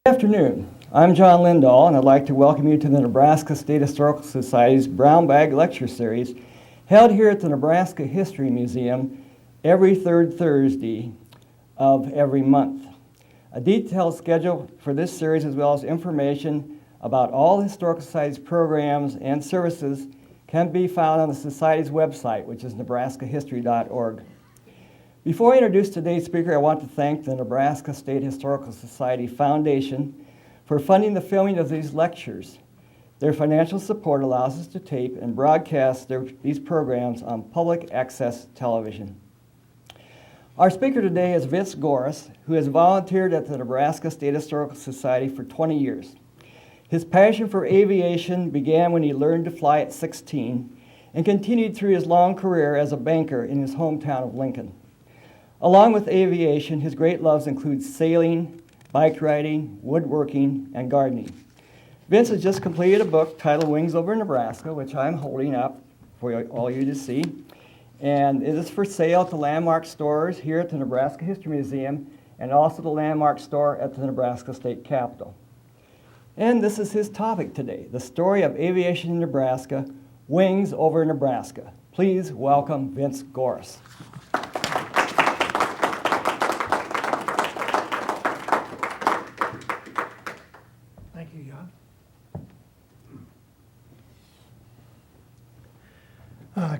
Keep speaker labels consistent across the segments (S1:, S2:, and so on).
S1: Good afternoon. I'm John Lindahl, and I'd like to welcome you to the Nebraska State Historical Society's Brown Bag Lecture Series, held here at the Nebraska History Museum every third Thursday of every month. A detailed schedule for this series, as well as information about all the Historical Society's programs and services, can be found on the Society's website, which is nebraskahistory.org. Before I introduce today's speaker, I want to thank the Nebraska State Historical Society Foundation for funding the filming of these lectures. Their financial support allows us to tape and broadcast these programs on public access television. Our speaker today is Vince Goeres, who has volunteered at the Nebraska State Historical Society for 20 years. His passion for aviation began when he learned to fly at 16 and continued through his long career as a banker in his hometown of Lincoln. Along with aviation, his great loves include sailing, bike riding, woodworking, and gardening. Vince has just completed a book titled Wings Over Nebraska, which I'm holding up for all you to see. And it is for sale at the Landmark stores here at the Nebraska History Museum and also the Landmark store at the Nebraska State Capitol. And this is his topic today, the story of aviation in Nebraska, Wings Over Nebraska. Please welcome Vince Goeres.
S2: Thank you, John.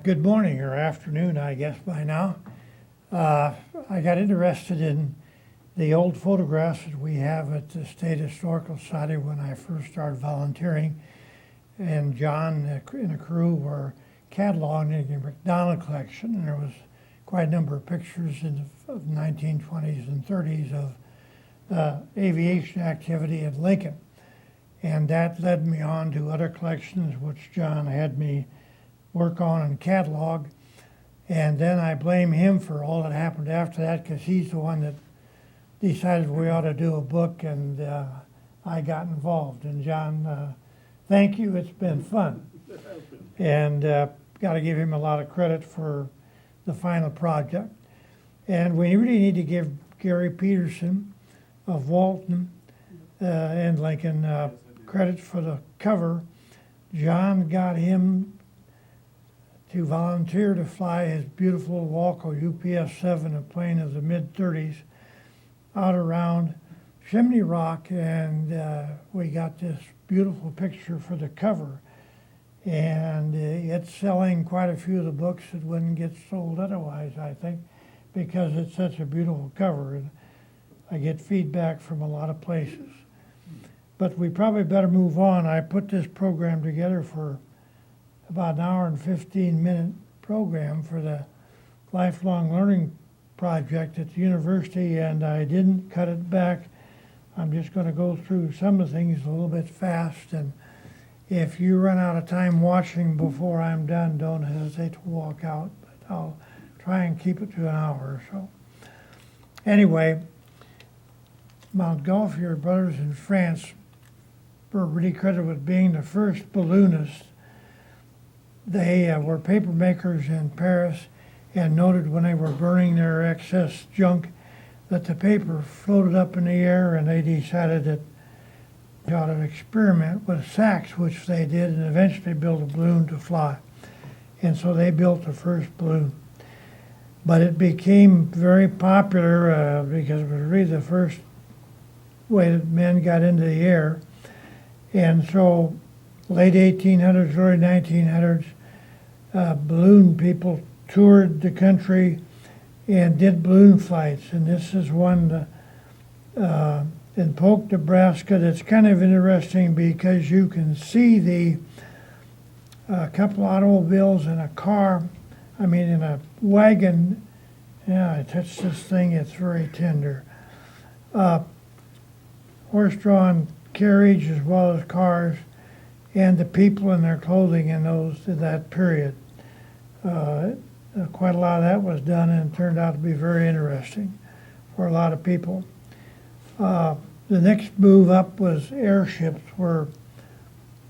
S2: Good morning or afternoon, I guess, by now. I got interested in the old photographs that we have at the State Historical Society when I first started volunteering. And John and a crew were cataloging the McDonald collection, and there was quite a number of pictures of 1920s and 30s of aviation activity in Lincoln. And that led me on to other collections which John had me work on and catalog. And then I blame him for all that happened after that, because he's the one that decided we ought to do a book, and I got involved. And John, thank you, it's been fun. And got to give him a lot of credit for the final project. And we really need to give Gary Peterson of Walton and Lincoln credit for the cover. John got him to volunteer to fly his beautiful Walco UPS-7, a plane of the mid-30s, out around Chimney Rock, and we got this beautiful picture for the cover. And it's selling quite a few of the books that wouldn't get sold otherwise, I think, because it's such a beautiful cover. And I get feedback from a lot of places. But we probably better move on. I put this program together for about an hour and 15-minute program for the Lifelong Learning Project at the university, and I didn't cut it back. I'm just going to go through some of the things a little bit fast, and if you run out of time watching before I'm done, don't hesitate to walk out, but I'll try and keep it to an hour or so. Anyway, Montgolfier brothers in France were really credited with being the first balloonists. They were paper makers in Paris and noted when they were burning their excess junk that the paper floated up in the air, and they decided that they ought to experiment with sacks, which they did, and eventually built a balloon to fly. And so they built the first balloon. But it became very popular because it was really the first way that men got into the air. And so late 1800s, early 1900s, balloon people toured the country and did balloon flights. And this is one in Polk, Nebraska, that's kind of interesting because you can see the couple automobiles and a car, in a wagon. Yeah, I touched this thing, it's very tender. Horse-drawn carriage as well as cars, and the people in their clothing in that period. Quite a lot of that was done, and it turned out to be very interesting for a lot of people. The next move up was airships, where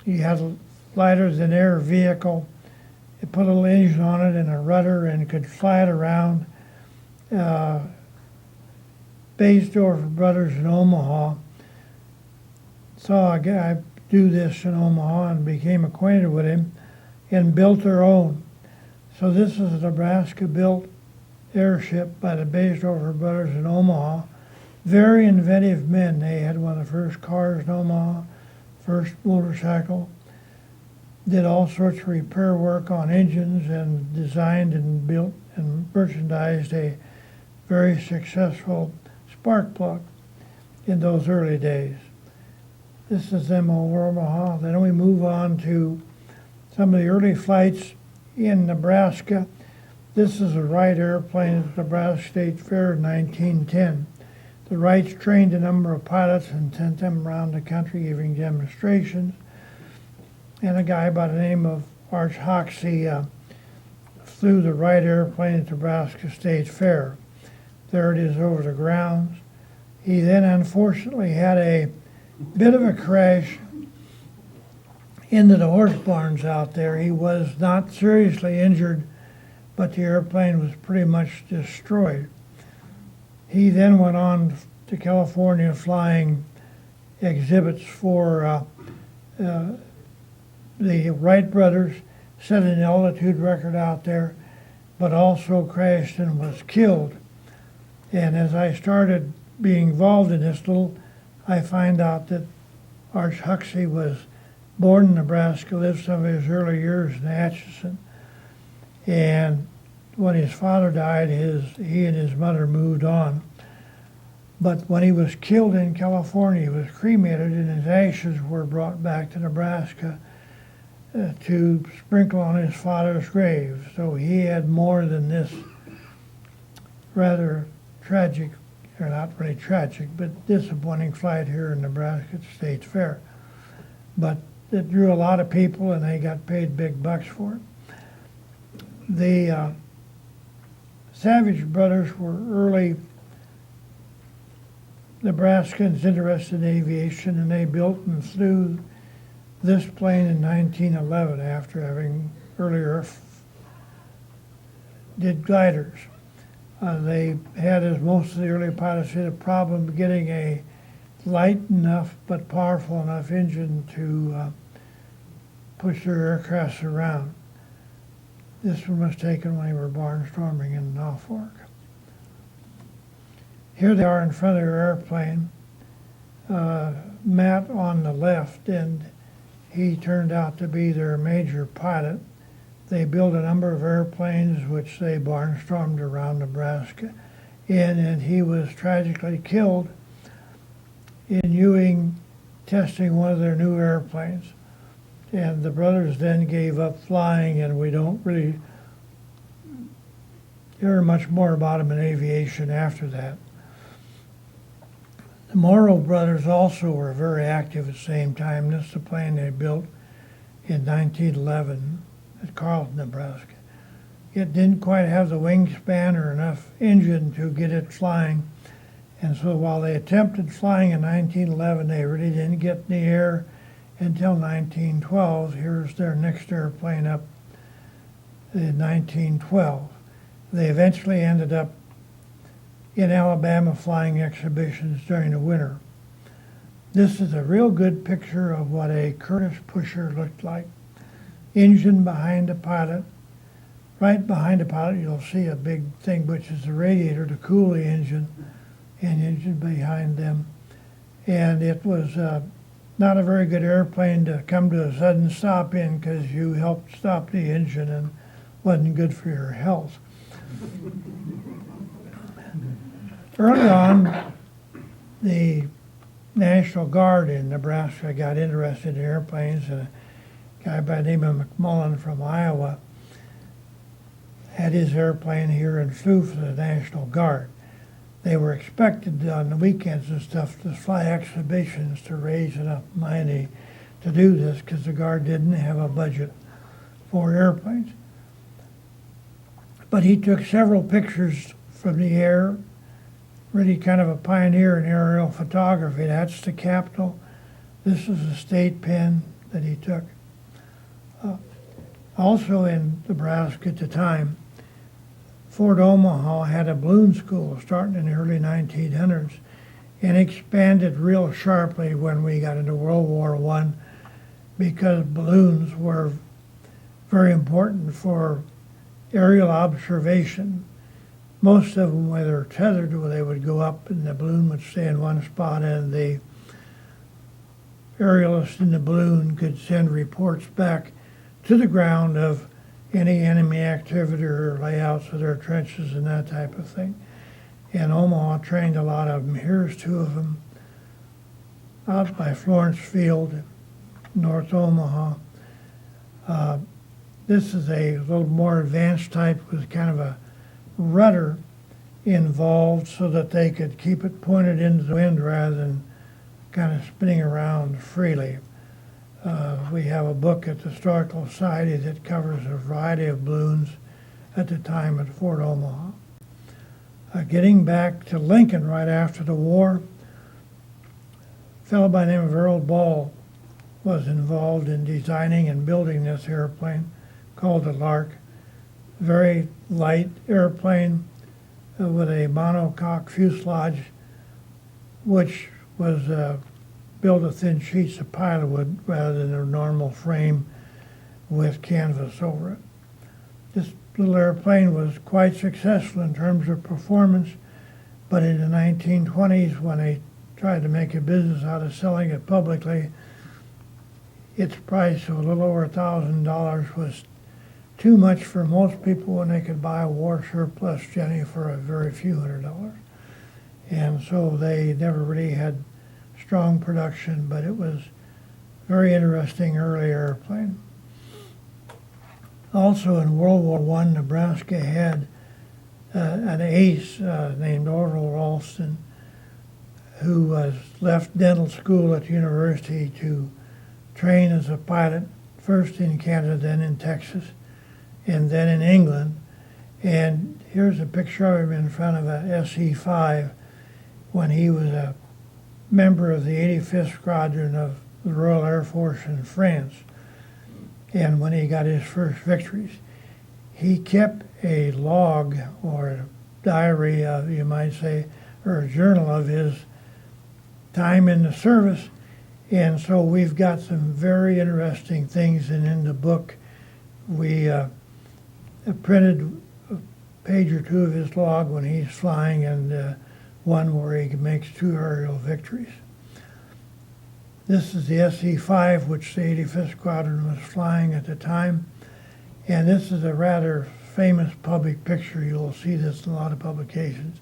S2: you had a lighter than air vehicle. You put a little engine on it and a rudder and could fly it around. Baysdorf brothers in Omaha saw a guy do this in Omaha and became acquainted with him and built their own. So this is a Nebraska-built airship by the Baysdofer brothers in Omaha. Very inventive men. They had one of the first cars in Omaha, first motorcycle. Did all sorts of repair work on engines and designed and built and merchandised a very successful spark plug in those early days. This is them over Omaha. Then we move on to some of the early flights in Nebraska. This is a Wright airplane at the Nebraska State Fair in 1910. The Wrights trained a number of pilots and sent them around the country giving demonstrations. And a guy by the name of Arch Hoxsey flew the Wright airplane at the Nebraska State Fair. There it is over the grounds. He then unfortunately had a bit of a crash into the horse barns out there. He was not seriously injured, but the airplane was pretty much destroyed. He then went on to California flying exhibits for the Wright brothers, set an altitude record out there, but also crashed and was killed. And as I started being involved in this I find out that Arch Hoxsey was born in Nebraska, lived some of his early years in Atchison. And when his father died, he and his mother moved on. But when he was killed in California, he was cremated and his ashes were brought back to Nebraska to sprinkle on his father's grave. So he had more than this rather tragic, or not really tragic, but disappointing flight here in Nebraska at the State Fair. But it drew a lot of people and they got paid big bucks for it. The Savage brothers were early Nebraskans interested in aviation, and they built and flew this plane in 1911 after having earlier did gliders. They had, as most of the early pilots had, a problem getting a light enough but powerful enough engine to push their aircrafts around. This one was taken when they were barnstorming in Norfolk. Here they are in front of their airplane. Matt on the left, and he turned out to be their major pilot. They built a number of airplanes which they barnstormed around Nebraska in, and he was tragically killed in Ewing testing one of their new airplanes. And the brothers then gave up flying, and we don't really hear much more about them in aviation after that. The Morrow brothers also were very active at the same time. This is the plane they built in 1911 at Carlton, Nebraska. It didn't quite have the wingspan or enough engine to get it flying. And so while they attempted flying in 1911, they really didn't get in the air until 1912. Here's their next airplane up in 1912. They eventually ended up in Alabama flying exhibitions during the winter. This is a real good picture of what a Curtiss pusher looked like. Engine behind the pilot. Right behind the pilot you'll see a big thing which is the radiator to cool the engine, and engine behind them. And it was not a very good airplane to come to a sudden stop in because you helped stop the engine and wasn't good for your health. Early on, the National Guard in Nebraska got interested in airplanes, and a guy by the name of McMullen from Iowa had his airplane here and flew for the National Guard. They were expected on the weekends and stuff to fly exhibitions to raise enough money to do this because the Guard didn't have a budget for airplanes. But he took several pictures from the air, really kind of a pioneer in aerial photography. That's the Capitol. This is a state pen that he took. Also in Nebraska at the time, Fort Omaha had a balloon school starting in the early 1900s, and expanded real sharply when we got into World War I, because balloons were very important for aerial observation. Most of them, where they're tethered, where they would go up and the balloon would stay in one spot, and the aerialist in the balloon could send reports back to the ground of any enemy activity or layouts of their trenches and that type of thing. And Omaha trained a lot of them. Here's two of them out by Florence Field, North Omaha. This is a little more advanced type with kind of a rudder involved so that they could keep it pointed into the wind rather than kind of spinning around freely. We have a book at the Historical Society that covers a variety of balloons at the time at Fort Omaha. Getting back to Lincoln right after the war, a fellow by the name of Earl Ball was involved in designing and building this airplane called the Lark. Very light airplane with a monocoque fuselage, which was built of thin sheets of plywood rather than a normal frame with canvas over it. This little airplane was quite successful in terms of performance, but in the 1920s, when they tried to make a business out of selling it publicly, its price of a little over $1,000 was too much for most people when they could buy a war surplus Jenny for a very few $100s. And so they never really had strong production, but it was a very interesting early airplane. Also in World War I, Nebraska had an ace named Orville Ralston, who was left dental school at the university to train as a pilot, first in Canada, then in Texas, and then in England. And here's a picture of him in front of a SE-5 when he was a member of the 85th Squadron of the Royal Air Force in France. And when he got his first victories, he kept a log or a diary of, you might say, or a journal of his time in the service. And so we've got some very interesting things. And in the book, we printed a page or two of his log when he's flying, and one where he makes 2 aerial victories. This is the SE-5, which the 85th Squadron was flying at the time. And this is a rather famous public picture. You'll see this in a lot of publications.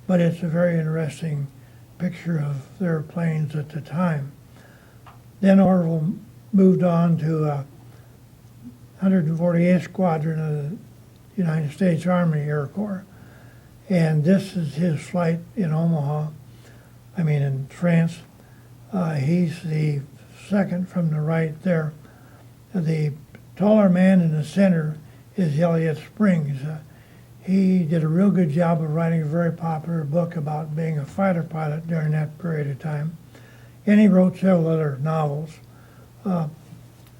S2: But it's a very interesting picture of their planes at the time. Then Orville moved on to 148th Squadron of the United States Army Air Corps. And this is his flight in in France. He's the second from the right there. The taller man in the center is Elliot Springs. He did a real good job of writing a very popular book about being a fighter pilot during that period of time. And he wrote several other novels.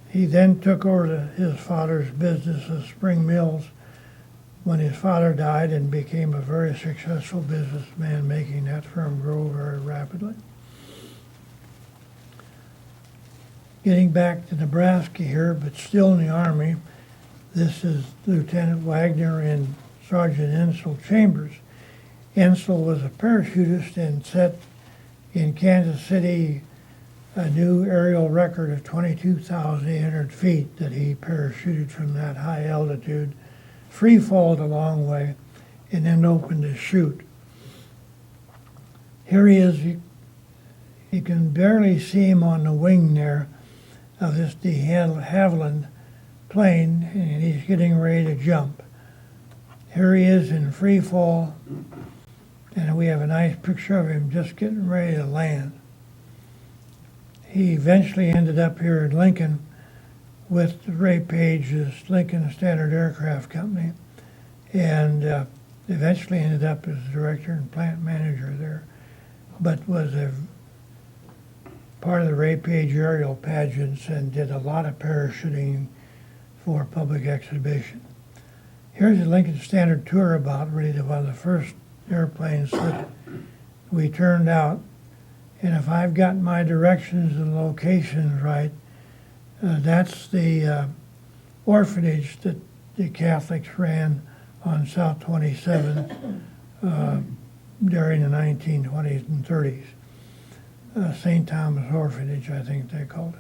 S2: He then took over his father's business of Spring Mills when his father died, and became a very successful businessman, making that firm grow very rapidly. Getting back to Nebraska here, but still in the Army, this is Lieutenant Wagner and Sergeant Ensel Chambers. Ensel was a parachutist and set in Kansas City a new aerial record of 22,800 feet that he parachuted from that high altitude, free-falled a long way, and then opened his chute. Here he is. You can barely see him on the wing there of this de Haviland plane, and he's getting ready to jump. Here he is in free fall, and we have a nice picture of him just getting ready to land. He eventually ended up here in Lincoln with Ray Page's Lincoln Standard Aircraft Company, and eventually ended up as director and plant manager there, but was a part of the Ray Page aerial pageants and did a lot of parachuting for public exhibition. Here's a Lincoln Standard Tour about really one of the first airplanes that we turned out, and if I've got my directions and locations right, that's the orphanage that the Catholics ran on South 27 during the 1920s and 30s. St. Thomas Orphanage, I think they called it.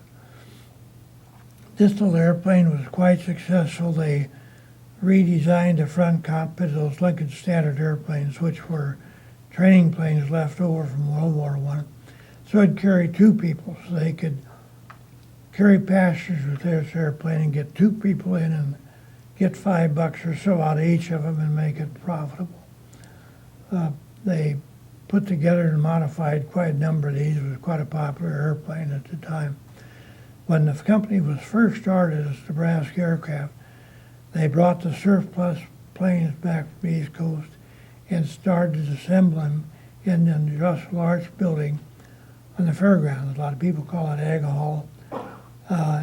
S2: This little airplane was quite successful. They redesigned the front cockpit of those Lincoln Standard airplanes, which were training planes left over from World War I. So it'd carry two people, so they could carry passengers with this airplane and get two people in and get $5 or so out of each of them and make it profitable. They put together and modified quite a number of these. It was quite a popular airplane at the time. When the company was first started as Nebraska Aircraft, they brought the surplus planes back from the East Coast and started assembling in the Industrial Arts Building on the fairgrounds. A lot of people call it Ag Hall.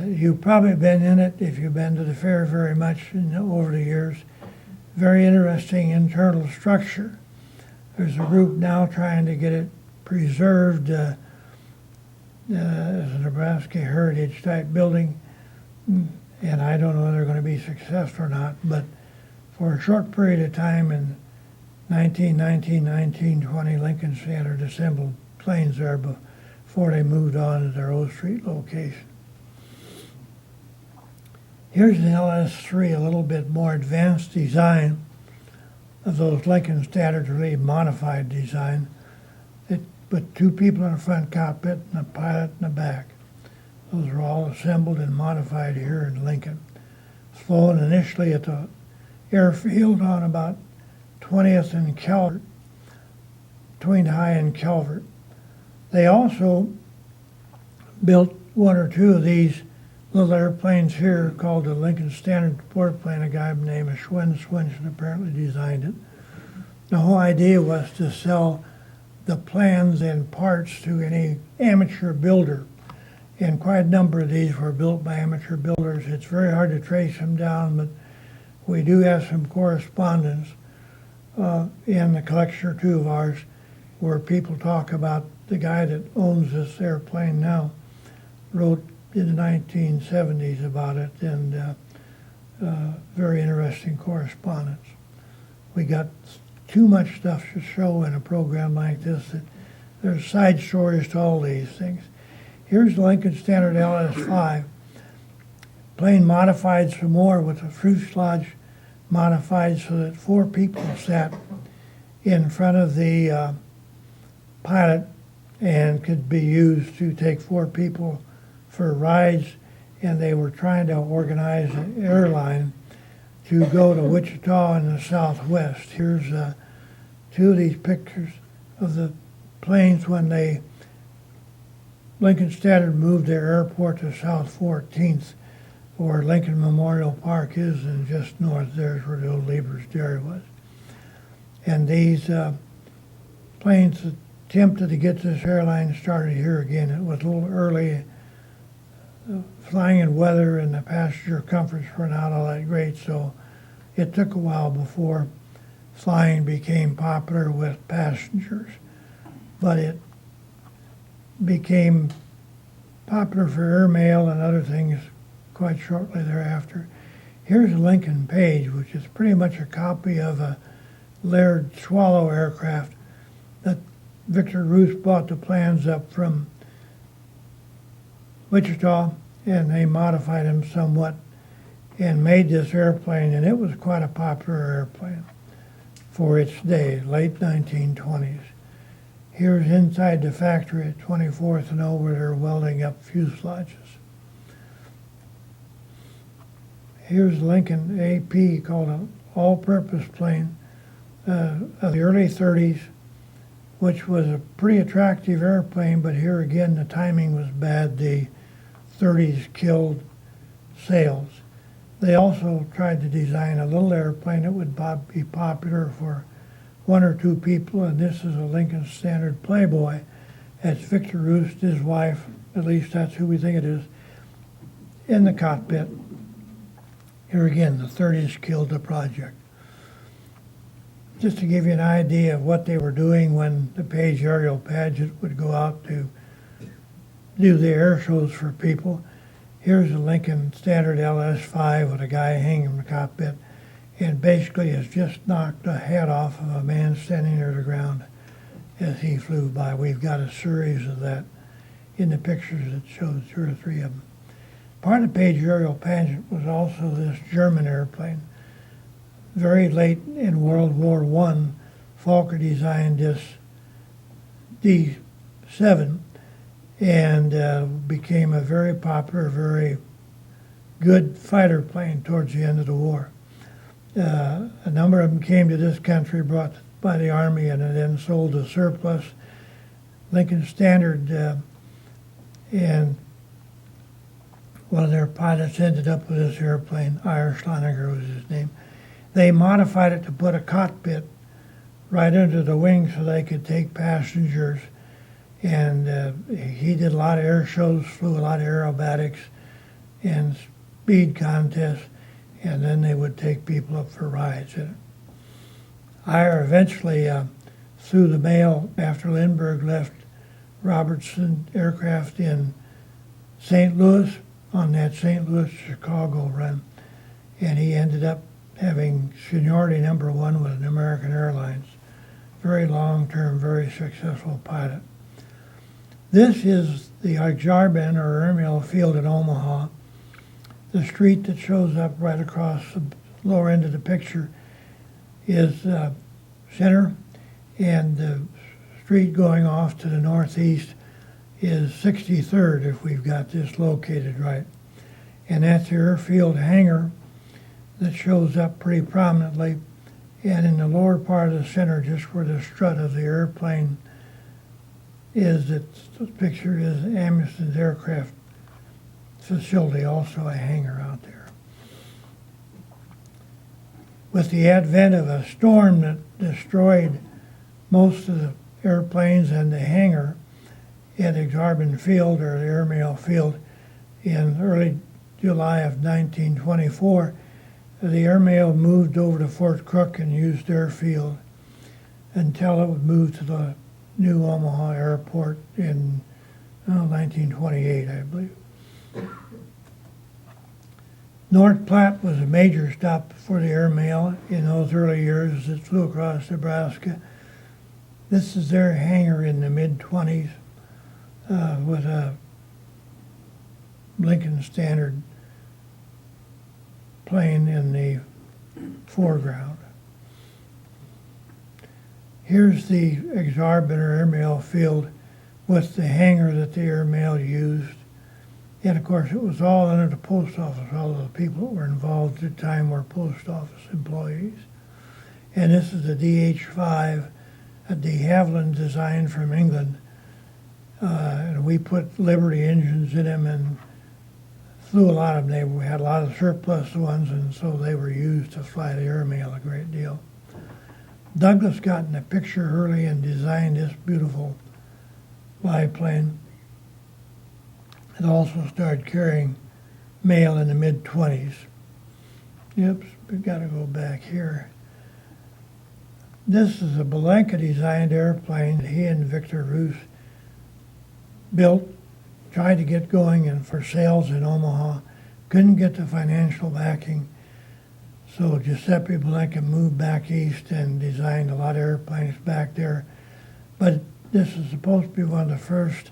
S2: You've probably been in it if you've been to the fair very much over the years. Very interesting internal structure. There's a group now trying to get it preserved as a Nebraska heritage type building, and I don't know whether they're going to be successful or not, but for a short period of time in 1919, 1920, Lincoln Standard assembled planes there before they moved on to their O Street location. Here's an LS-3, a little bit more advanced design of those Lincoln Standards, really modified design. It put two people in the front cockpit and a pilot in the back. Those are all assembled and modified here in Lincoln. It's flown initially at the airfield on about 20th and Calvert, between High and Calvert. They also built one or two of these little airplanes here called the Lincoln Standard Sport Plane. A guy named Swinson apparently designed it. The whole idea was to sell the plans and parts to any amateur builder. And quite a number of these were built by amateur builders. It's very hard to trace them down, but we do have some correspondence in the collection or two of ours where people talk about the guy that owns this airplane now wrote in the 1970s about it, and very interesting correspondence. We got too much stuff to show in a program like this that there's side stories to all these things. Here's the Lincoln Standard LS-5. Plane modified some more with the fuselage modified so that four people sat in front of the pilot and could be used to take four people for rides, and they were trying to organize an airline to go to Wichita in the Southwest. Here's two of these pictures of the planes when Lincoln Standard moved their airport to South 14th, where Lincoln Memorial Park is, and just north there's where the old Lieber's Dairy was. And these planes attempted to get this airline started here again. It was a little early. Flying in weather and the passenger comforts were not all that great, so it took a while before flying became popular with passengers. But it became popular for airmail and other things quite shortly thereafter. Here's a Lincoln Page, which is pretty much a copy of a Laird Swallow aircraft that Victor Roos bought the plans up from Wichita, and they modified them somewhat and made this airplane, and it was quite a popular airplane for its day, late 1920s. Here's inside the factory at 24th and O where they're welding up fuselages. Here's Lincoln AP, called an all-purpose plane of the early 30s, which was a pretty attractive airplane, but here again the timing was bad. The 30s killed sales. They also tried to design a little airplane that would be popular for one or two people, and this is a Lincoln Standard Playboy. That's Victor Roos, his wife, at least that's who we think it is, in the cockpit. Here again, the 30s killed the project. just to give you an idea of what they were doing when the Page Aerial Pageant would go out to do the air shows for people. Here's a Lincoln Standard LS-5 with a guy hanging in the cockpit, and basically has just knocked the head off of a man standing near the ground as he flew by. We've got a series of that in the pictures that shows 2 or 3 of them. Part of the Page Aerial Pageant was also this German airplane. Very late in World War I, Fokker designed this D-7 and became a very popular, very good fighter plane towards the end of the war. A number of them came to this country, brought by the Army, and then sold as surplus. Lincoln Standard and one of their pilots ended up with this airplane. Schloniger was his name. They modified it to put a cockpit right under the wing so they could take passengers. And he did a lot of air shows, flew a lot of aerobatics and speed contests, and then they would take people up for rides in it. I eventually threw the mail after Lindbergh left Robertson Aircraft in St. Louis on that St. Louis-Chicago run, and he ended up having seniority number 1 with an American Airlines. Very long-term, very successful pilot. This is the Exarban or Airmail Field in Omaha. The street that shows up right across the lower end of the picture is Center, and the street going off to the northeast is 63rd, if we've got this located right. And that's the airfield hangar that shows up pretty prominently. And in the lower part of the center, just where the strut of the airplane is, the picture is Amundsen's aircraft facility, also a hangar out there. With the advent of a storm that destroyed most of the airplanes and the hangar at Exarban Field, or the Airmail Field, in early July of 1924, the airmail moved over to Fort Cook and used their field until it would move to the new Omaha Airport in 1928, I believe. North Platte was a major stop for the airmail in those early years that flew across Nebraska. This is their hangar in the mid-20s with a Lincoln Standard plane in the foreground. Here's the Exarban Airmail Field with the hangar that the airmail used. And of course, it was all under the post office. All of the people that were involved at the time were post office employees. And this is the DH-5, a de Haviland design from England. And we put Liberty engines in them and flew a lot of them. We had a lot of surplus ones, and so they were used to fly the airmail a great deal. Douglas got in the picture early and designed this beautiful biplane. It also started carrying mail in the mid-20s. Oops, we've got to go back here. This is a Belenka-designed airplane that he and Victor Roos built, tried to get going and for sales in Omaha. Couldn't get the financial backing, so Giuseppe Belenka moved back east and designed a lot of airplanes back there. But this is supposed to be one of the first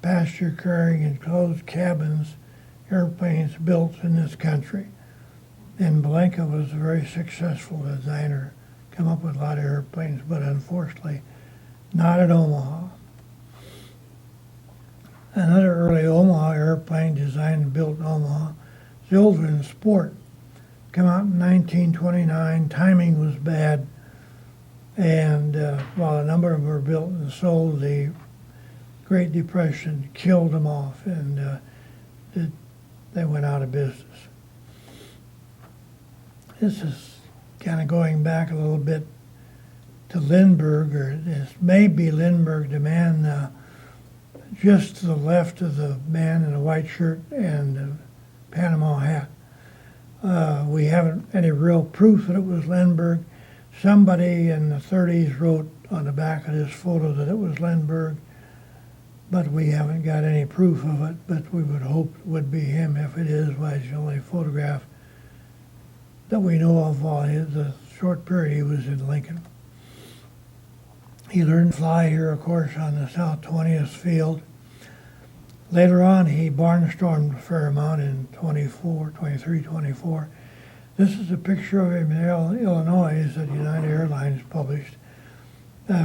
S2: passenger-carrying enclosed cabins airplanes built in this country. And Belenka was a very successful designer, come up with a lot of airplanes, but unfortunately not at Omaha. Another early Omaha airplane designed and built in Omaha, the Ogden Sport, came out in 1929. Timing was bad, and while a number of them were built and sold, the Great Depression killed them off, and they went out of business. This is kind of going back a little bit to Lindbergh, or this may be Lindbergh, the man just to the left of the man in a white shirt and a Panama hat. We haven't any real proof that it was Lindbergh. Somebody in the 30s wrote on the back of this photo that it was Lindbergh, but we haven't got any proof of it, but we would hope it would be him. If it is, well, it's the only photograph that we know of while the short period he was in Lincoln. He learned to fly here, of course, on the South 20th Field. Later on, he barnstormed a fair amount in 23, 24. This is a picture of him in Illinois that United Airlines published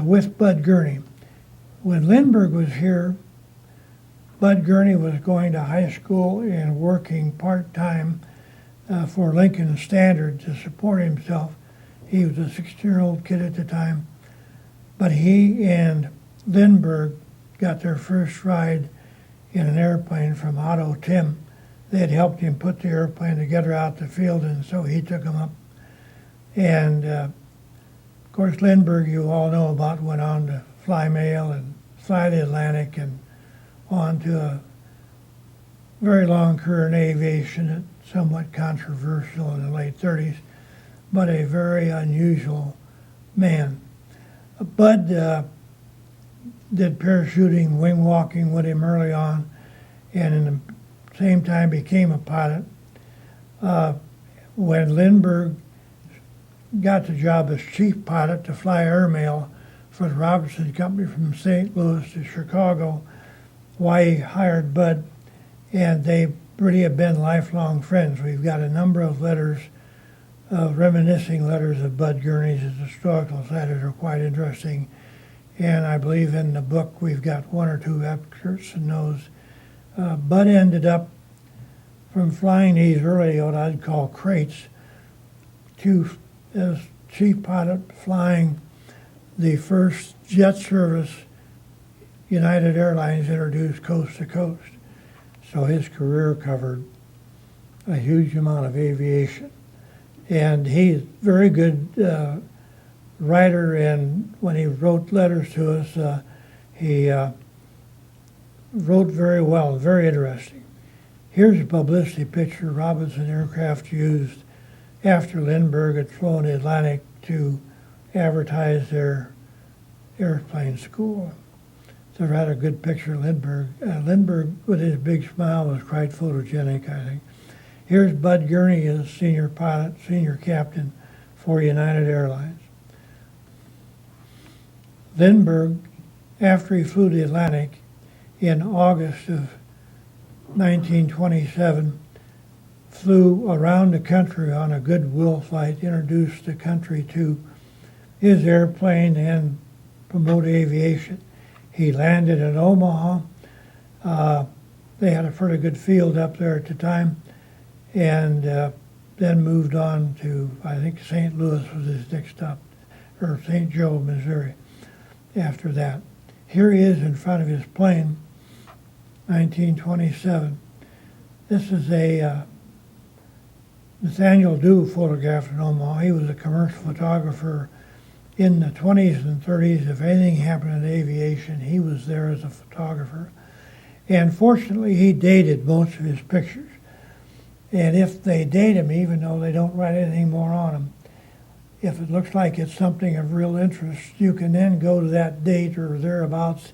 S2: with Bud Gurney. When Lindbergh was here, Bud Gurney was going to high school and working part-time for Lincoln Standard to support himself. He was a 16-year-old kid at the time. But he and Lindbergh got their first ride in an airplane from Otto Tim. They had helped him put the airplane together out the field, and so he took him up. And of course, Lindbergh, you all know about, went on to fly mail and fly the Atlantic and on to a very long career in aviation, somewhat controversial in the late 30s, but a very unusual man. Bud did parachuting, wing walking with him early on, and in the same time became a pilot. When Lindbergh got the job as chief pilot to fly airmail for the Robinson Company from St. Louis to Chicago, why he hired Bud, and they really have been lifelong friends. We've got a number of letters, reminiscing letters of Bud Gurney's at the Historical Society that are quite interesting. And I believe in the book we've got one or two excerpts in those. Bud ended up from flying these early, what I'd call crates, to as chief pilot flying the first jet service United Airlines introduced coast to coast. So his career covered a huge amount of aviation. And he's a very good writer, and when he wrote letters to us, he wrote very well, very interesting. Here's a publicity picture Robinson Aircraft used after Lindbergh had flown the Atlantic to advertise their airplane school. It's a rather good picture of Lindbergh. Lindbergh, with his big smile, was quite photogenic, I think. Here's Bud Gurney as senior pilot, senior captain for United Airlines. Lindbergh, after he flew the Atlantic in August of 1927, flew around the country on a goodwill flight, introduced the country to his airplane and promote aviation. He landed in Omaha. They had a pretty good field up there at the time, and then moved on to, I think, St. Louis was his next stop, or St. Joe, Missouri, after that. Here he is in front of his plane, 1927. This is a Nathaniel Dew photographed in Omaha. He was a commercial photographer in the 20s and 30s. If anything happened in aviation, he was there as a photographer. And fortunately, he dated most of his pictures. And if they date him, even though they don't write anything more on them, if it looks like it's something of real interest, you can then go to that date or thereabouts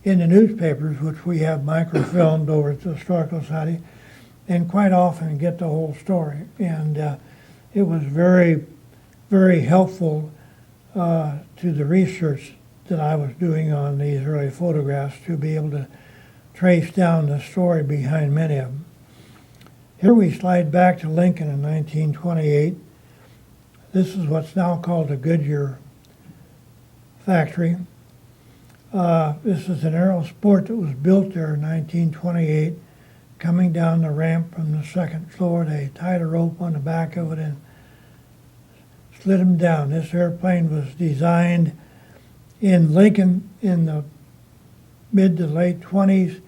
S2: in the newspapers, which we have microfilmed over at the Historical Society, and quite often get the whole story. And it was very, very helpful to the research that I was doing on these early photographs to be able to trace down the story behind many of them. Here we slide back to Lincoln in 1928. This is what's now called the Goodyear factory. This is an Aerosport that was built there in 1928. Coming down the ramp from the second floor, they tied a rope on the back of it and slid him down. This airplane was designed in Lincoln in the mid to late 20s.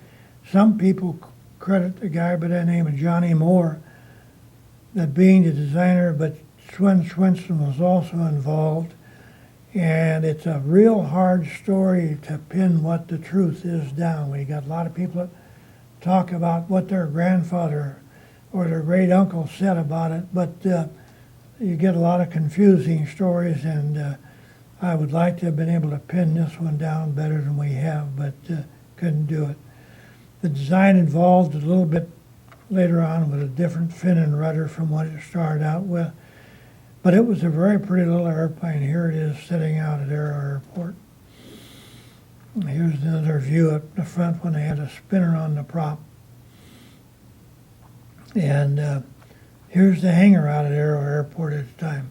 S2: Some people credit a guy by the name of Johnny Moore that being the designer, but Swinston was also involved. And it's a real hard story to pin what the truth is down. We got a lot of people that talk about what their grandfather or their great uncle said about it, but you get a lot of confusing stories, and I would like to have been able to pin this one down better than we have, but couldn't do it. The design involved a little bit later on with a different fin and rudder from what it started out with, but it was a very pretty little airplane. Here it is sitting out at Aero Airport. Here's another view up the front when they had a spinner on the prop. And here's the hangar out at Aero Airport at the time.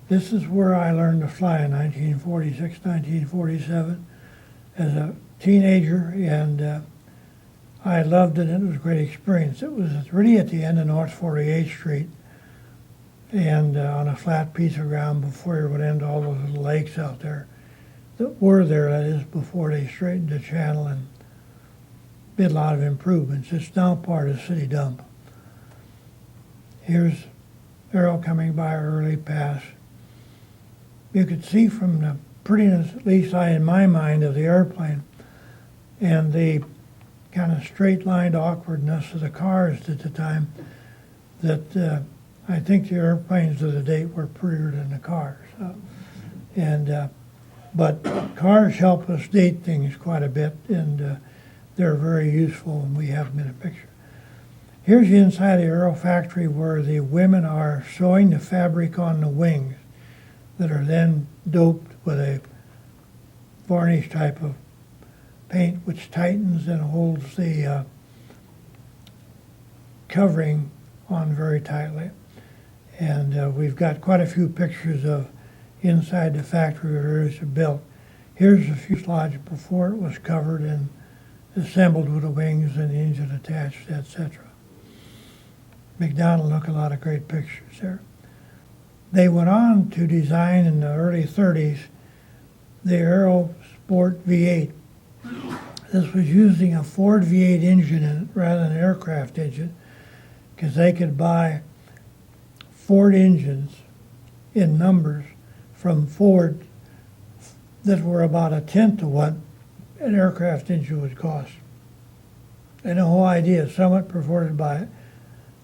S2: This is where I learned to fly in 1946, 1947 as a teenager, and I loved it. It was a great experience. It was really at the end of North 48th Street and on a flat piece of ground before you would end all those little lakes out there that were there, that is, before they straightened the channel and did a lot of improvements. It's now part of the city dump. Here's Aero coming by early pass. You could see from the prettiness, at least in my mind, of the airplane and the kind of straight-lined awkwardness of the cars at the time that I think the airplanes of the date were prettier than the cars. But cars help us date things quite a bit, and they're very useful, and we have them in a picture. Here's the inside of the Aero factory where the women are sewing the fabric on the wings that are then doped with a varnish type of paint which tightens and holds the covering on very tightly. And we've got quite a few pictures of inside the factory where it was built. Here's the fuselage before it was covered and assembled with the wings and the engine attached, etc. McDonald took a lot of great pictures there. They went on to design in the early 30s the Aero Sport V8. This was using a Ford V8 engine in it rather than an aircraft engine, because they could buy Ford engines in numbers from Ford that were about a tenth of what an aircraft engine would cost. And the whole idea, somewhat purported by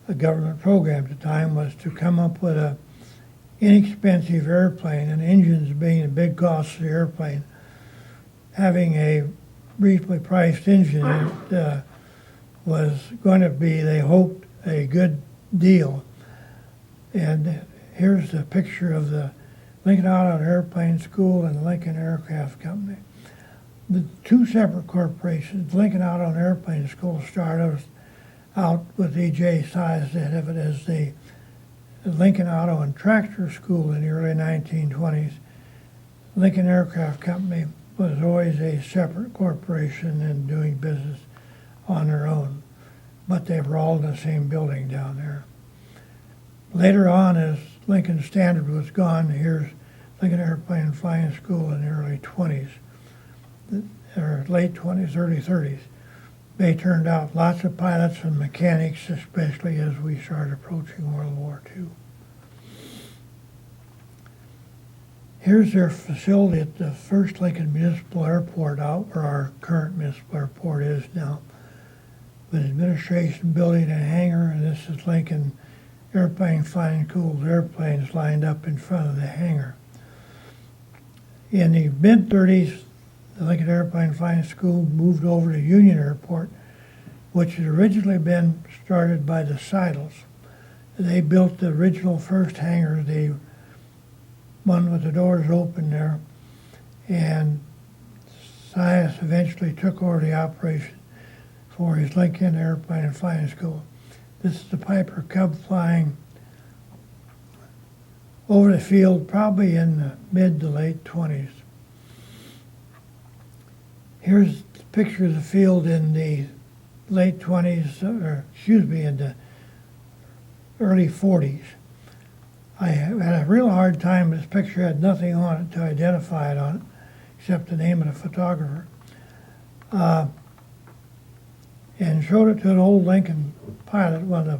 S2: a government program at the time, was to come up with a inexpensive airplane, and engines being a big cost of the airplane, having a reasonably priced engine that was going to be, they hoped, a good deal. And here's a picture of the Lincoln Auto and Airplane School and the Lincoln Aircraft Company. The two separate corporations, Lincoln Auto and Airplane School, started out with E.J. Size ahead of it as the Lincoln Auto and Tractor School in the early 1920s. Lincoln Aircraft Company was always a separate corporation and doing business on their own, but they were all in the same building down there. Later on, as Lincoln Standard was gone, here's Lincoln Airplane and Flying School in the early 20s, or late 20s, early 30s. They turned out lots of pilots and mechanics, especially as we started approaching World War II. Here's their facility at the first Lincoln Municipal Airport, out where our current municipal airport is now, with administration building and hangar, and this is Lincoln Airplane Flying School's airplanes lined up in front of the hangar. In the mid-30s, the Lincoln Airplane Flying School moved over to Union Airport, which had originally been started by the Seidels. They built the original first hangar, the one with the doors open there, and Sias eventually took over the operation for his Lincoln Airplane and Flying School. This is the Piper Cub flying over the field, probably in the mid to late 20s. Here's a picture of the field in the late 20s, in the early 40s. I had a real hard time. This picture had nothing on it to identify it on it, except the name of the photographer. And showed it to an old Lincoln pilot, one of the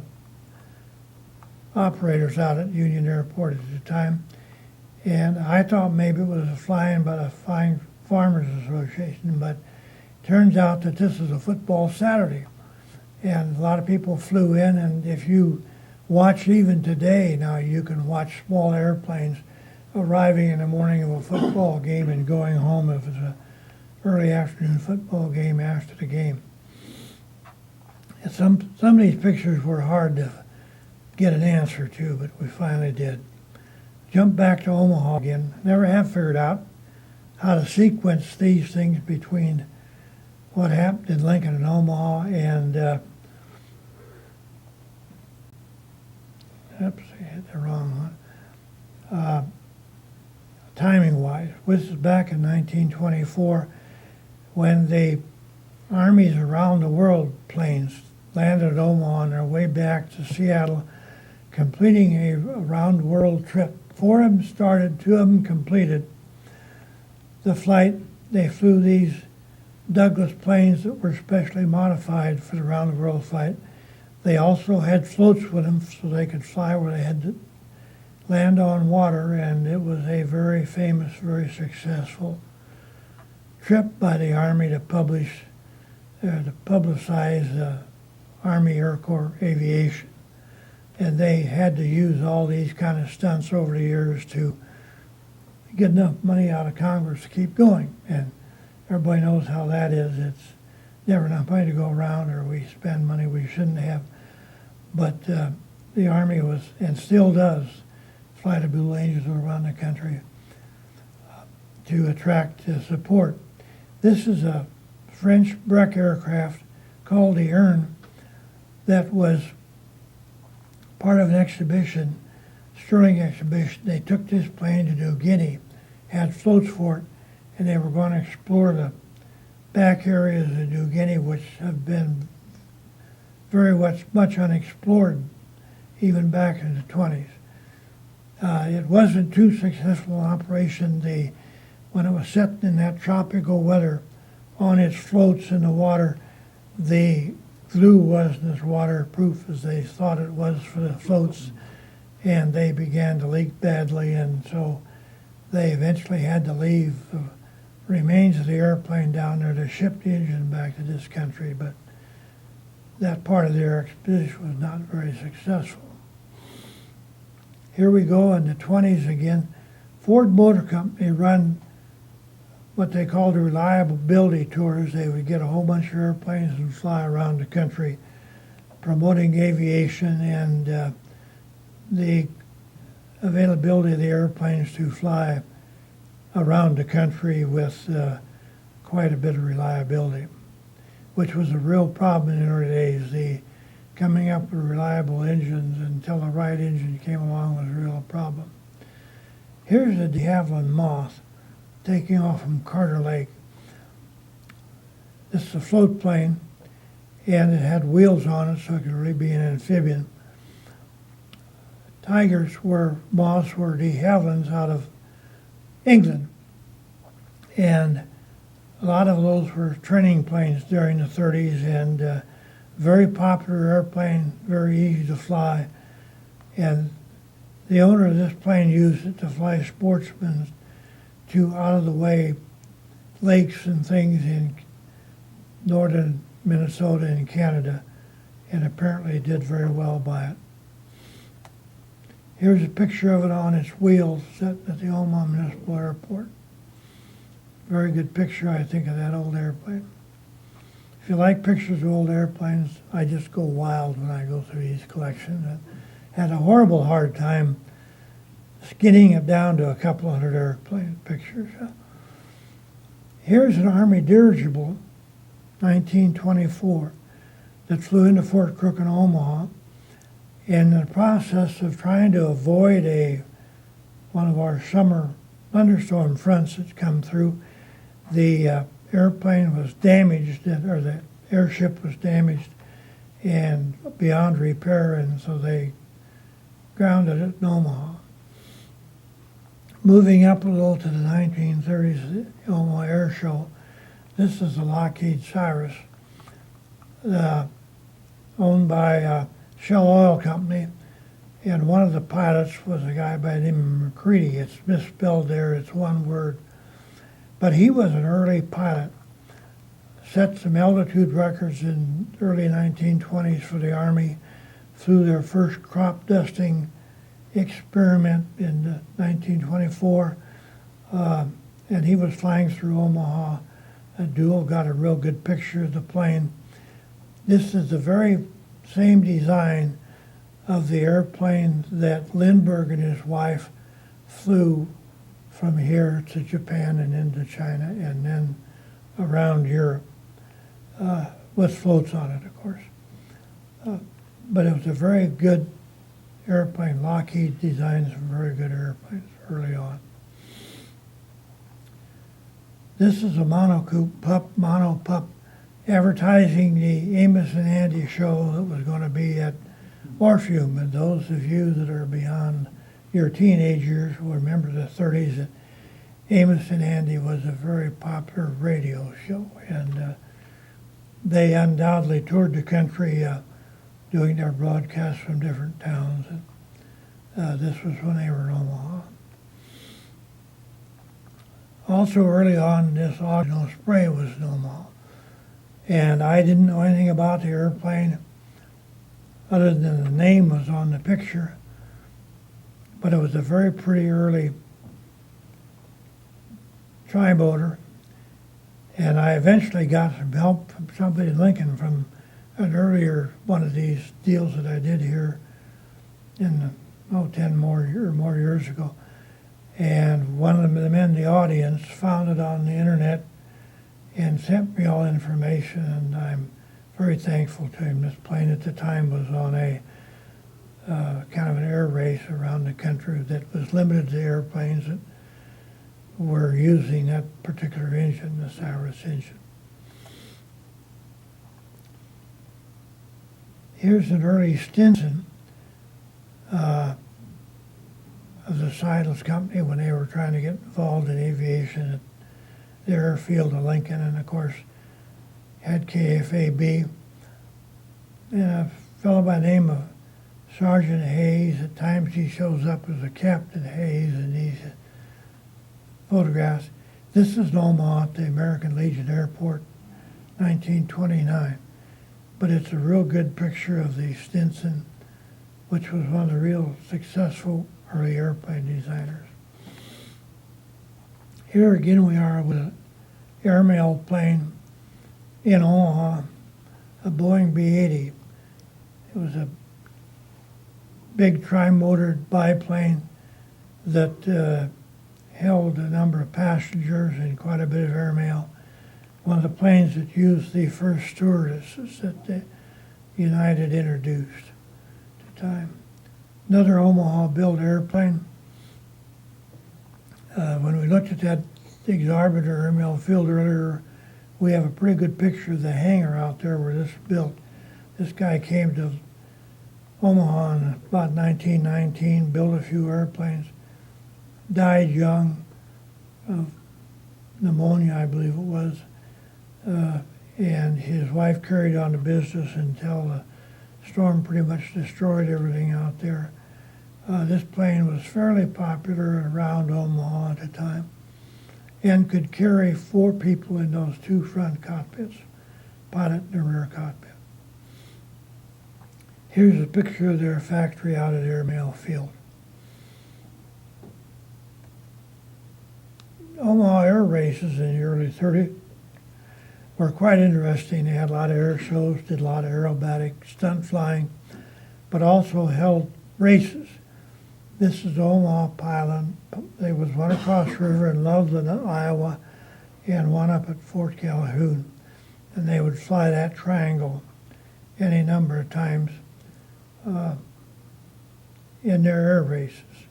S2: operators out at Union Airport at the time. And I thought maybe it was flying by the Flying Farmers Association, but it turns out that this is a football Saturday. And a lot of people flew in, and if you watch even today. Now you can watch small airplanes arriving in the morning of a football game and going home if it's an early afternoon football game after the game. And some of these pictures were hard to get an answer to, but we finally did. Jump back to Omaha again. Never have figured out how to sequence these things between what happened in Lincoln and Omaha and oops, I hit the wrong one. Timing-wise, this is back in 1924 when the armies around the world planes landed at Omaha on their way back to Seattle, completing a round-world trip. 4 of them started, 2 of them completed the flight. They flew these Douglas planes that were specially modified for the round-the-world flight. They also had floats with them so they could fly where they had to land on water, and it was a very famous, very successful trip by the Army to publicize Army Air Corps Aviation. And they had to use all these kind of stunts over the years to get enough money out of Congress to keep going. And everybody knows how that is. It's never enough money to go around, or we spend money we shouldn't have. But the Army was, and still does, fly the Blue Angels around the country to attract support. This is a French Breck aircraft called the Urn that was part of an exhibition, Sterling exhibition. They took this plane to New Guinea, had floats for it, and they were going to explore the back areas of New Guinea, which have been very much unexplored, even back in the 20s. It wasn't too successful an operation. When it was set in that tropical weather on its floats in the water, the glue wasn't as waterproof as they thought it was for the floats, and they began to leak badly, and so they eventually had to leave the remains of the airplane down there to ship the engine back to this country, but that part of their expedition was not very successful. Here we go in the 20s again. Ford Motor Company run what they called the reliability tours. They would get a whole bunch of airplanes and fly around the country promoting aviation and the availability of the airplanes to fly around the country with quite a bit of reliability, which was a real problem in the early days. The coming up with reliable engines until the right engine came along was a real problem. Here's the de Haviland Moth taking off from Carter Lake. This is a float plane, and it had wheels on it, so it could really be an amphibian. Moths were de Havilands out of England, and a lot of those were training planes during the 30s, and very popular airplane, very easy to fly. And the owner of this plane used it to fly sportsmen to out-of-the-way lakes and things in northern Minnesota and Canada, and apparently did very well by it. Here's a picture of it on its wheels set at the Omaha Municipal Airport. Very good picture, I think, of that old airplane. If you like pictures of old airplanes, I just go wild when I go through these collections. I had a horrible hard time skinning it down to a couple hundred airplane pictures. Here's an Army dirigible, 1924, that flew into Fort Crook in Omaha. In the process of trying to avoid one of our summer thunderstorm fronts that's come through, the airplane was damaged, or the airship was damaged and beyond repair, and so they grounded it in Omaha. Moving up a little to the 1930s, the Omaha Air Show, this is the Lockheed Cyrus, owned by Shell Oil Company, and one of the pilots was a guy by the name of McCready. It's misspelled there, it's one word. But he was an early pilot, set some altitude records in early 1920s for the Army, flew their first crop dusting experiment in 1924, and he was flying through Omaha. Duell got a real good picture of the plane. This is the very same design of the airplane that Lindbergh and his wife flew from here to Japan and into China and then around Europe, with floats on it, of course. But it was a very good airplane. Lockheed designed some very good airplanes early on. This is a monopup advertising the Amos and Andy show that was going to be at Orpheum. And those of you that are beyond your teenage years will remember the 30s that Amos and Andy was a very popular radio show. And they undoubtedly toured the country doing their broadcasts from different towns. And this was when they were in Omaha. Also early on, this Ogden Osprey was in Omaha. And I didn't know anything about the airplane other than the name was on the picture. But it was a very pretty early tri-motor. And I eventually got some help from somebody in Lincoln from an earlier one of these deals that I did here in 10 more years ago. And one of the men in the audience found it on the internet and sent me all information, and I'm very thankful to him. This plane at the time was on a kind of an air race around the country that was limited to airplanes that were using that particular engine, the Cyrus engine. Here's an early Stinson of the Seidels Company when they were trying to get involved in aviation at the airfield of Lincoln, and of course had KFAB. And a fellow by the name of Sergeant Hayes, at times he shows up as a Captain Hayes in these photographs. This is in Omaha at the American Legion Airport, 1929. But it's a real good picture of the Stinson, which was one of the real successful early airplane designers. Here again we are with an airmail plane in Omaha, a Boeing B-80. It was a big tri-motored biplane that held a number of passengers and quite a bit of airmail. One of the planes that used the first stewardesses that the United introduced at the time. Another Omaha-built airplane. When we looked at that exorbitant airmail field earlier, we have a pretty good picture of the hangar out there where this was built. This guy came to Omaha in about 1919, built a few airplanes, died young of pneumonia, I believe it was, and his wife carried on the business until the storm pretty much destroyed everything out there. This plane was fairly popular around Omaha at the time and could carry 4 people in those 2 front cockpits, pilot and the rear cockpit. Here's a picture of their factory out at Airmail Field. Omaha air races in the early 30s were quite interesting. They had a lot of air shows, did a lot of aerobatic stunt flying, but also held races. This is Omaha pilot. There was one across the river in Loveland, Iowa, and one up at Fort Calhoun. And they would fly that triangle any number of times in their air races.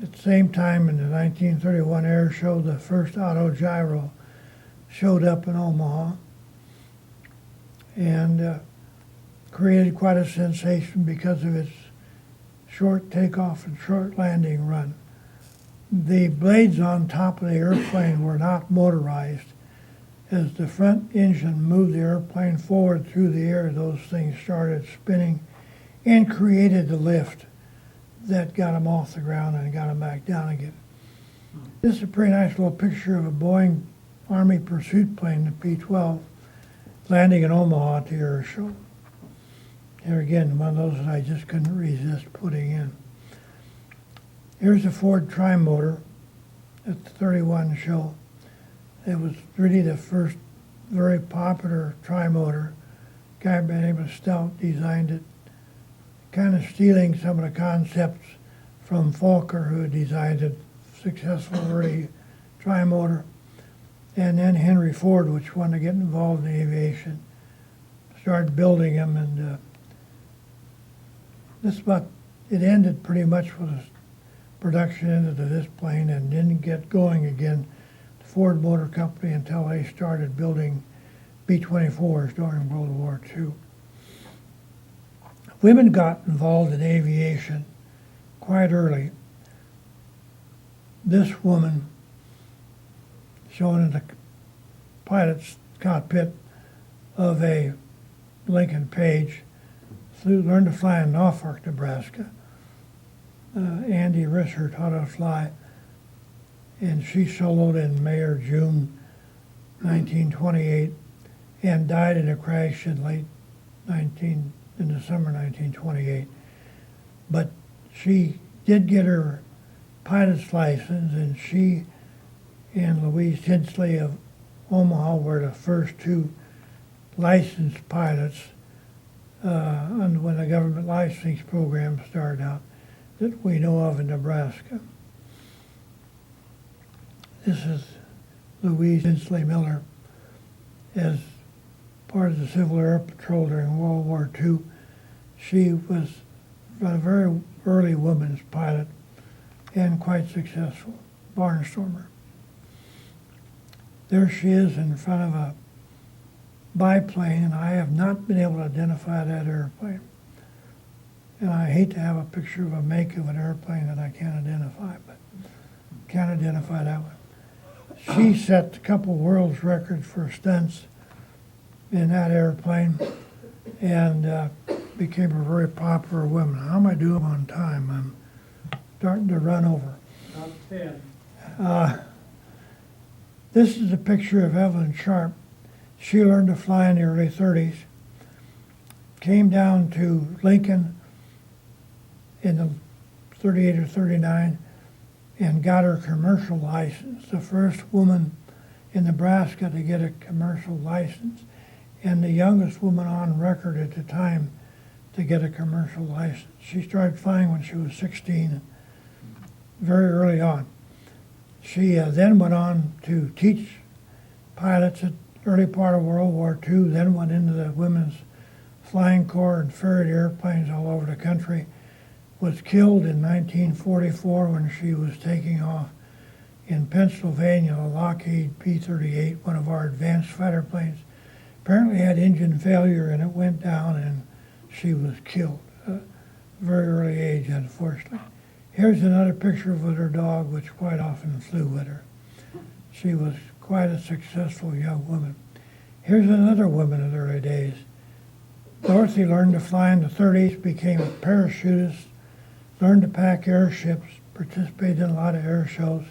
S2: At the same time, in the 1931 air show, the first autogyro showed up in Omaha and created quite a sensation because of its short takeoff and short landing run. The blades on top of the airplane were not motorized. As the front engine moved the airplane forward through the air, those things started spinning and created the lift that got them off the ground and got them back down again. This is a pretty nice little picture of a Boeing Army pursuit plane, the P-12, landing in Omaha at the air show. Here again, one of those that I just couldn't resist putting in. Here's a Ford Trimotor at the 31 show. It was really the first very popular trimotor. A guy by the name of Stout designed it, kind of stealing some of the concepts from Fokker, who had designed a successful early trimotor. And then Henry Ford, which wanted to get involved in aviation, started building them, and it ended pretty much with the production ended of this plane and didn't get going again, the Ford Motor Company, until they started building B-24s during World War II. Women got involved in aviation quite early. This woman, shown in the pilot's cockpit of a Lincoln Page, learned to fly in Norfolk, Nebraska. Andy Risser taught her to fly, and she soloed in May or June 1928 and died in a crash in in the summer 1928. But she did get her pilot's license, and she and Louise Tinsley of Omaha were the first two licensed pilots when the government licensing program started out that we know of in Nebraska. This is Louise Tinsley Miller as part of the Civil Air Patrol during World War II. She was a very early woman's pilot and quite successful, barnstormer. There she is in front of a biplane, and I have not been able to identify that airplane. And I hate to have a picture of a make of an airplane that I can't identify, but can't identify that one. She set a couple world's records for stunts in that airplane and became a very popular woman. How am I doing on time? I'm starting to run over.
S3: Top 10.
S2: This is a picture of Evelyn Sharp. She learned to fly in the early 30s, came down to Lincoln in the 38 or 39 and got her commercial license, the first woman in Nebraska to get a commercial license and the youngest woman on record at the time to get a commercial license. She started flying when she was 16, very early on. She then went on to teach pilots at early part of World War II, then went into the Women's Flying Corps and ferried airplanes all over the country. Was killed in 1944 when she was taking off in Pennsylvania, a Lockheed P-38, one of our advanced fighter planes. Apparently had engine failure and it went down and she was killed at a very early age, unfortunately. Here's another picture with her dog, which quite often flew with her. She was quite a successful young woman. Here's another woman in the early days. Dorothy learned to fly in the 30s, became a parachutist, learned to pack airships, participated in a lot of air shows,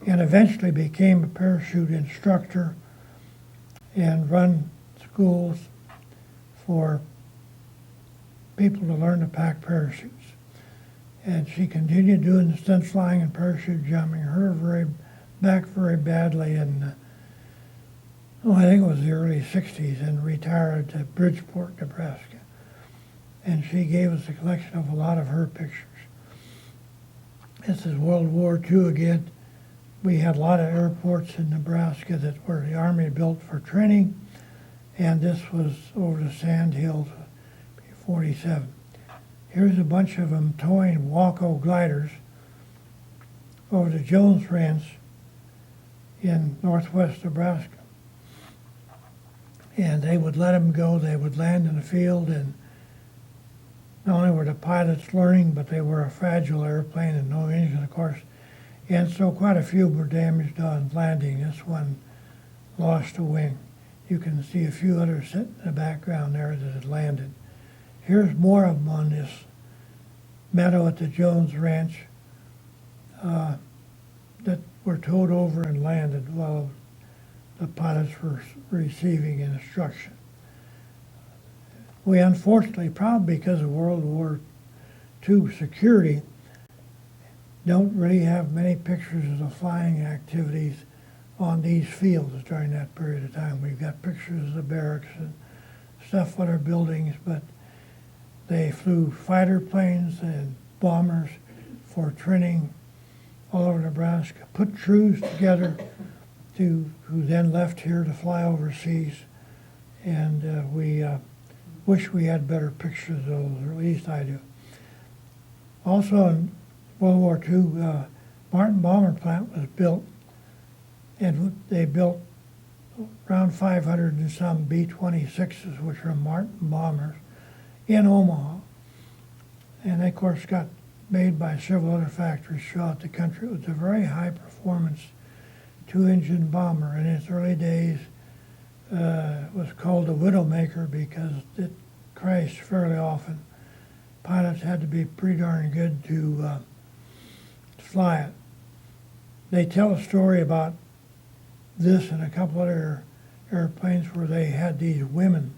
S2: and eventually became a parachute instructor and run schools for people to learn to pack parachutes. And she continued doing the stunt flying and parachute jumping. Her back very badly in, I think it was the early 60s, and retired to Bridgeport, Nebraska. And she gave us a collection of a lot of her pictures. This is World War II again. We had a lot of airports in Nebraska that were the Army built for training, and this was over the Sand Hills, 47. Here's a bunch of them towing Waco gliders over the Jones Ranch in northwest Nebraska. And they would let them go, they would land in the field, and not only were the pilots learning, but they were a fragile airplane and no engine, of course. And so quite a few were damaged on landing. This one lost a wing. You can see a few others sitting in the background there that had landed. Here's more of them on this meadow at the Jones Ranch that were towed over and landed while the pilots were receiving instruction. We unfortunately, probably because of World War II security, don't really have many pictures of the flying activities on these fields during that period of time. We've got pictures of the barracks and stuff on our buildings, but they flew fighter planes and bombers for training all over Nebraska, put crews together who then left here to fly overseas. And we wish we had better pictures of those, or at least I do. Also in World War II, Martin Bomber Plant was built, and they built around 500 and some B-26s, which are Martin bombers, in Omaha. And they, of course, got made by several other factories throughout the country. It was a very high performance two-engine bomber. In its early days, it was called a Widowmaker because it crashed fairly often. Pilots had to be pretty darn good to fly it. They tell a story about this and a couple other airplanes where they had these women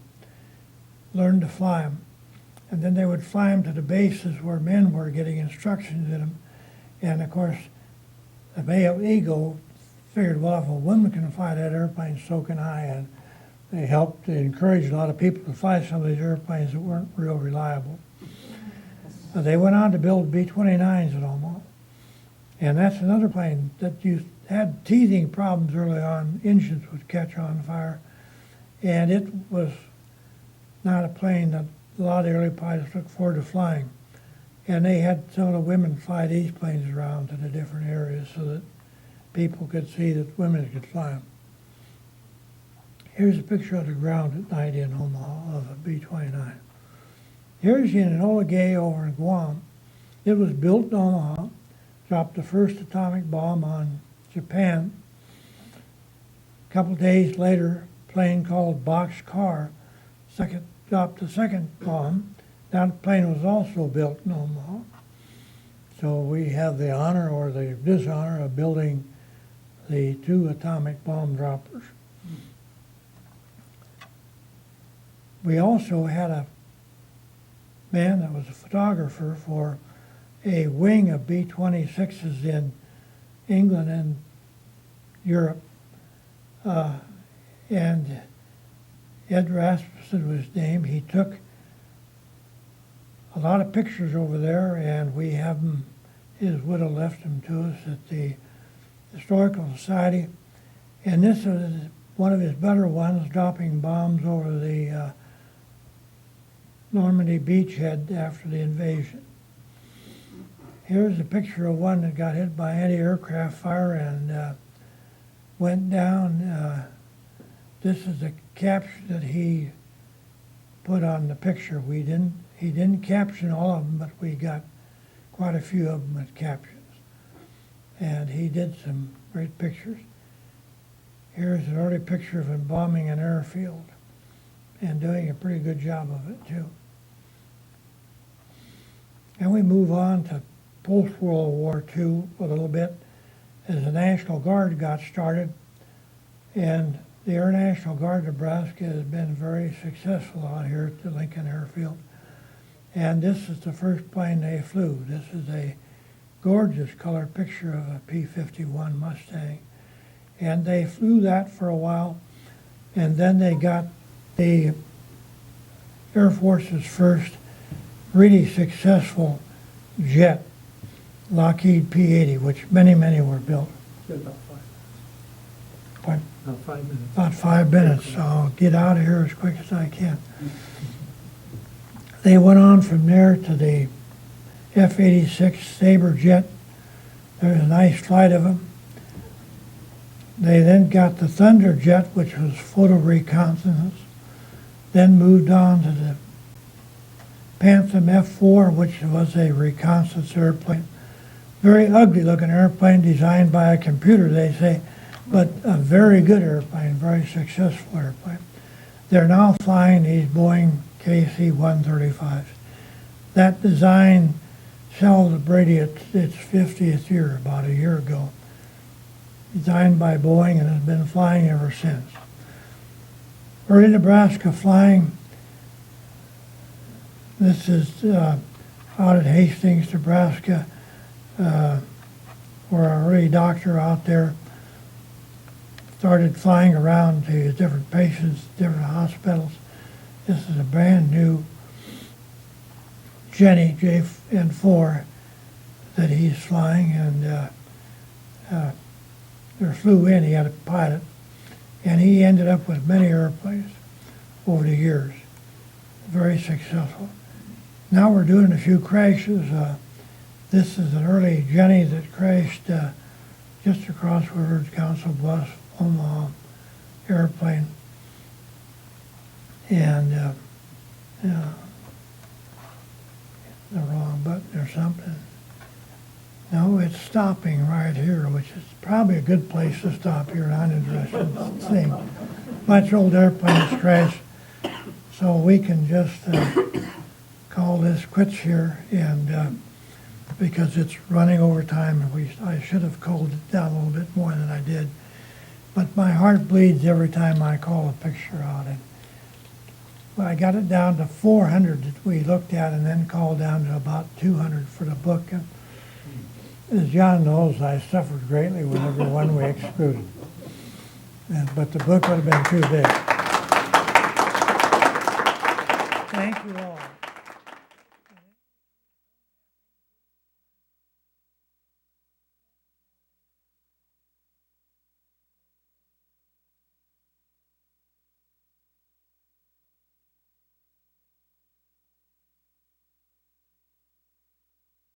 S2: learn to fly them. And then they would fly them to the bases where men were getting instructions in them. And of course, the male ego figured, well, if a woman can fly that airplane, so can I. And they helped to encourage a lot of people to fly some of these airplanes that weren't real reliable. They went on to build B-29s at Omaha. And that's another plane that had teething problems early on. Engines would catch on fire. And it was not a plane that a lot of the early pilots looked forward to flying. And they had some of the women fly these planes around to the different areas so that people could see that women could fly them. Here's a picture of the ground at night in Omaha of a B-29. Here's the Enola Gay over in Guam. It was built in Omaha, dropped the first atomic bomb on Japan. A couple of days later, a plane called Boxcar dropped the second bomb. That plane was also built in Omaha. So we have the honor or the dishonor of building the two atomic bomb droppers. We also had a man that was a photographer for a wing of B-26s in England and Europe. And Ed Rasmussen was his name. He took a lot of pictures over there, and we have them, his widow left them to us at the Historical Society. And this is one of his better ones, dropping bombs over the Normandy beachhead after the invasion. Here's a picture of one that got hit by anti-aircraft fire and went down. This is the caption that he put on the picture. He didn't caption all of them, but we got quite a few of them with captions. And he did some great pictures. Here's an early picture of him bombing an airfield and doing a pretty good job of it too. And we move on to post-World War II a little bit as the National Guard got started. And the Air National Guard of Nebraska has been very successful out here at the Lincoln Airfield. And this is the first plane they flew. This is a gorgeous color picture of a P-51 Mustang. And they flew that for a while, and then they got the Air Force's first really successful jet, Lockheed P-80, which many were built.
S3: About 5 minutes.
S2: What?
S3: About 5 minutes.
S2: About 5 minutes, so I'll get out of here as quick as I can. They went on from there to the F-86 Sabre jet. There's a nice flight of them. They then got the Thunder jet, which was photo reconnaissance. Then moved on to the Phantom F-4, which was a reconnaissance airplane. Very ugly looking airplane designed by a computer, they say, but a very good airplane, very successful airplane. They're now flying these Boeing KC-135s. That design celebrated its 50th year about a year ago. Designed by Boeing and has been flying ever since. We're in Nebraska flying This is out at Hastings, Nebraska, where our early doctor out there started flying around to different patients, different hospitals. This is a brand new Jenny JN4 that he's flying, and there flew in, he had a pilot, and he ended up with many airplanes over the years. Very successful. Now we're doing a few crashes. This is an early Jenny that crashed just across Woodward's Council Bluffs, Omaha airplane. And the wrong button or something. No, it's stopping right here, which is probably a good place to stop here. I'm interested in seeing much old airplanes crash. So we can just call this quits here, and because it's running over time, and I should have cooled it down a little bit more than I did. But my heart bleeds every time I call a picture out. And I got it down to 400 that we looked at, and then called down to about 200 for the book. And as John knows, I suffered greatly with every one we excluded. But the book would have been too big. Thank you all.